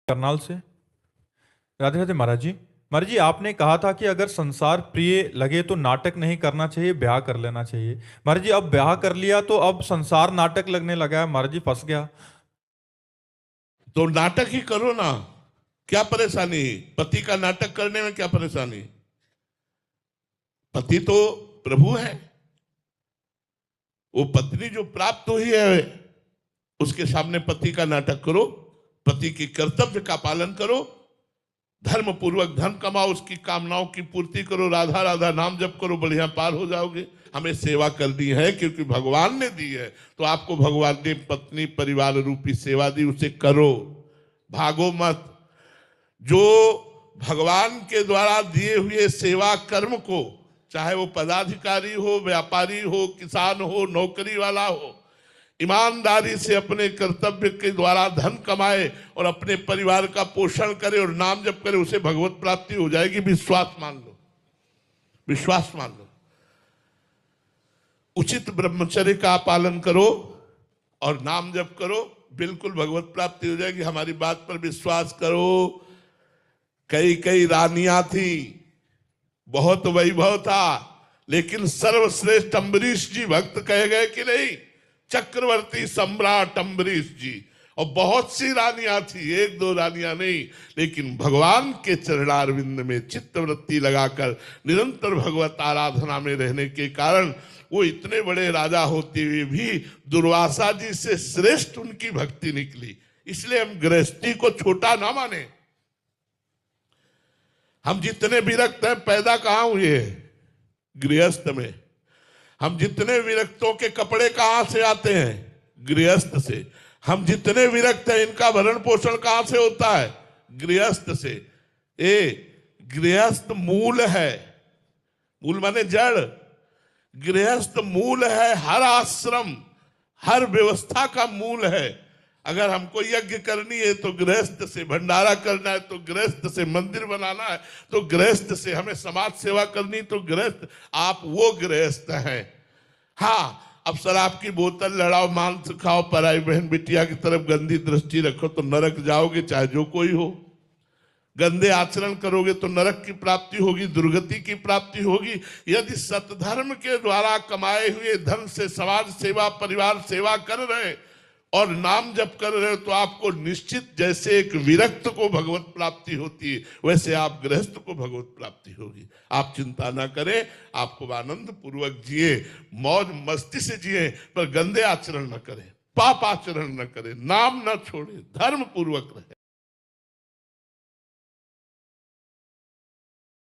करनाल से। राधे राधे महाराज जी। महाराज जी, आपने कहा था कि अगर संसार प्रिय लगे तो नाटक नहीं करना चाहिए, ब्याह कर लेना चाहिए। महाराज जी, अब ब्याह कर लिया तो अब संसार नाटक लगने लगा है। महाराज जी, फंस गया। तो नाटक ही करो ना, क्या परेशानी? पति का नाटक करने में क्या परेशानी? पति तो प्रभु है। वो पत्नी जो प्राप्त हुई है उसके सामने पति का नाटक करो, पति के कर्तव्य का पालन करो, धर्म पूर्वक धन कमाओ, उसकी कामनाओं की पूर्ति करो, राधा राधा नाम जप करो, बढ़िया पार हो जाओगे। हमें सेवा करनी है क्योंकि भगवान ने दी है, तो आपको भगवान ने पत्नी परिवार रूपी सेवा दी, उसे करो, भागो मत। जो भगवान के द्वारा दिए हुए सेवा कर्म को, चाहे वो पदाधिकारी हो, व्यापारी हो, किसान हो, नौकरी वाला हो, ईमानदारी से अपने कर्तव्य के द्वारा धन कमाए और अपने परिवार का पोषण करे और नाम जप करे, उसे भगवत प्राप्ति हो जाएगी। विश्वास मान लो, विश्वास मान लो। उचित ब्रह्मचर्य का पालन करो और नाम जप करो, बिल्कुल भगवत प्राप्ति हो जाएगी। हमारी बात पर विश्वास करो। कई कई रानियां थी, बहुत वैभव था, लेकिन सर्वश्रेष्ठ अम्बरीश जी भक्त कहे गए कि नहीं? चक्रवर्ती सम्राट अम्बरीश जी। और बहुत सी रानियां थी, एक दो रानियां नहीं, लेकिन भगवान के चरणारविंद में चित्तवृत्ति लगाकर निरंतर भगवत आराधना में रहने के कारण वो इतने बड़े राजा होते हुए भी दुर्वासा जी से श्रेष्ठ उनकी भक्ति निकली। इसलिए हम गृहस्थी को छोटा ना माने। हम जितने विरक्त हैं, पैदा कहां हुए? गृहस्थ में। हम जितने विरक्तों के कपड़े कहां से आते हैं? गृहस्थ से। हम जितने विरक्त हैं, इनका भरण पोषण कहां से होता है? गृहस्थ से। गृहस्थ मूल है। मूल माने जड़। गृहस्थ मूल है, हर आश्रम, हर व्यवस्था का मूल है। अगर हमको यज्ञ करनी है तो गृहस्थ से, भंडारा करना है तो गृहस्थ से, मंदिर बनाना है तो गृहस्थ से, हमें समाज सेवा करनी तो गृहस्थ। आप वो गृहस्थ हैं। हाँ, अब शराब की बोतल लड़ाओ, मांस खाओ, पराई बहन बिटिया की तरफ गंदी दृष्टि रखो तो नरक जाओगे, चाहे जो कोई हो। गंदे आचरण करोगे तो नरक की प्राप्ति होगी, दुर्गति की प्राप्ति होगी। यदि सतधर्म के द्वारा कमाए हुए धन से समाज सेवा, परिवार सेवा कर रहे और नाम जप कर रहे हो, तो आपको निश्चित, जैसे एक विरक्त को भगवत प्राप्ति होती है, वैसे आप गृहस्थ को भगवत प्राप्ति होगी। आप चिंता ना करें, आपको आनंद पूर्वक जिए, मौज मस्ती से जिए, पर गंदे आचरण न करें, पाप आचरण न करें, नाम न छोड़े, धर्म पूर्वक रहे।